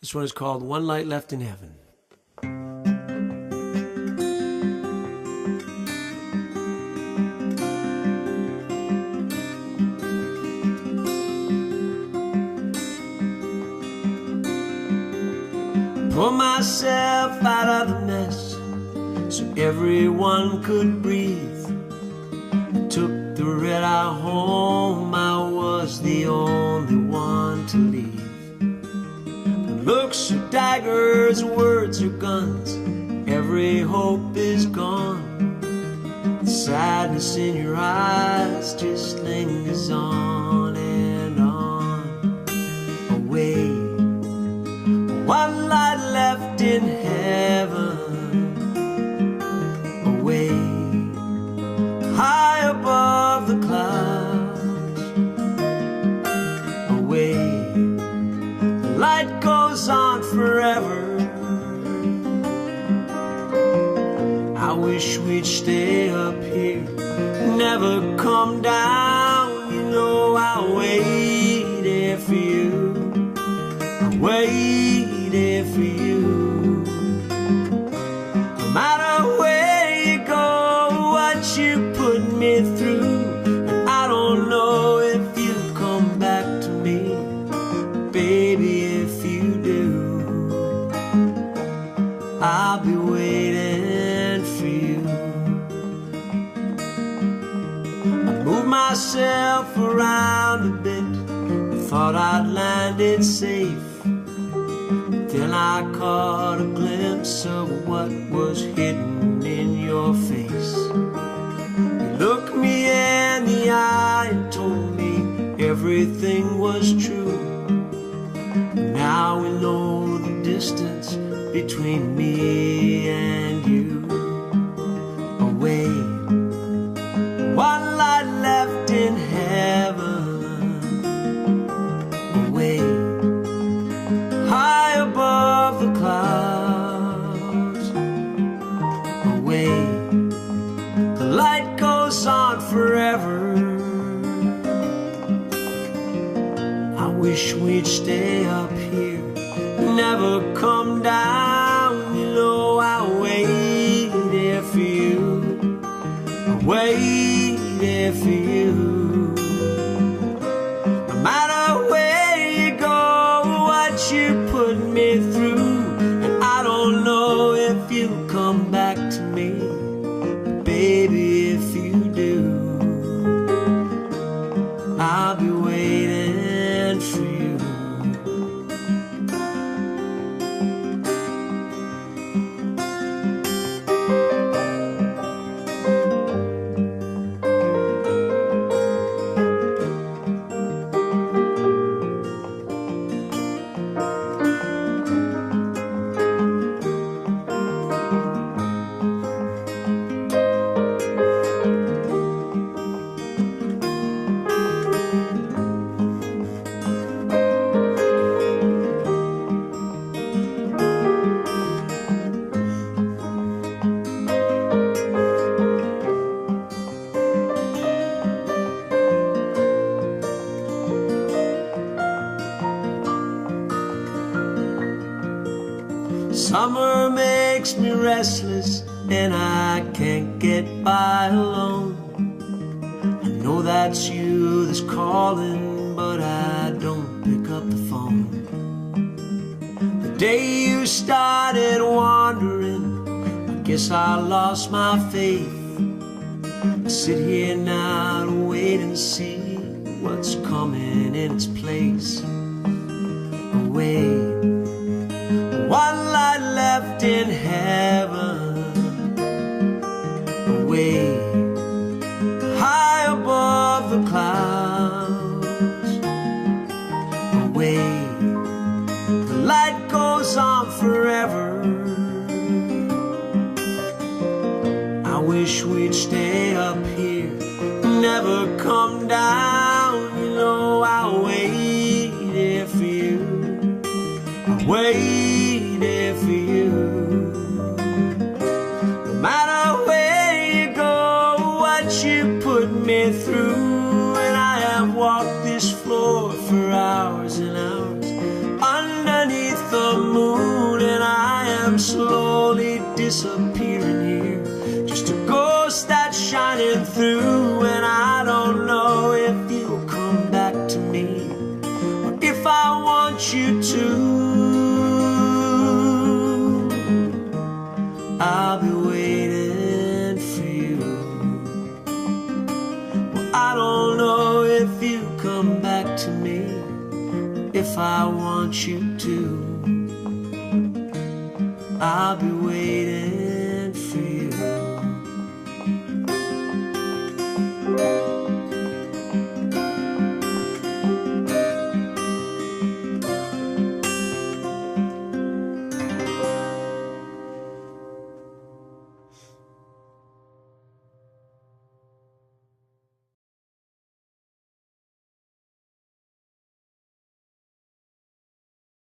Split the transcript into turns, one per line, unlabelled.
This one is called One Light Left in Heaven. Pull myself out of the mess so everyone could breathe. I took the red eye home, I was the only one to leave. The looks are daggers, words are guns, every hope is gone. The sadness in your eyes just lingers on and on. Away, one light left in heaven. Away, high above the clouds. Away, the light goes on forever. I wish we'd stay up here, never come down. You know I waited for you, I waited for you. No matter where you go, what you put me through, and I don't know if you'll come back to me. Baby, if you do, I'll be waiting for you. I moved myself around a bit, thought I'd landed safe. Then I caught a glimpse of what was hidden in your face. You looked me in the eye and told me everything was true. Now we know the distance between me and you. Away, one light left in heaven. Away, high above the clouds. Away, the light goes on forever. I wish we'd stay up here, never come down. You know I waited for you, I waited for you. No matter where you go, what you put me through, and I don't know if you'll come back to me. Baby, if you do, I'll be waiting for you. Summer makes me restless and I can't get by alone. I know that's you that's calling, but I don't pick up the phone. The day you started wandering, I guess I lost my faith. I sit here now to wait and see what's coming in its place. Away, one light left in heaven. Away, high above the clouds. Away, the light goes on forever. I wish we'd stay up here, never come down. You know I waited for you, I waited for you. No matter where you go, what you put me through, and I have walked this floor for hours and hours underneath the you to. I'll be waiting for you. Well, I don't know if you come back to me, if I want you to. I'll be waiting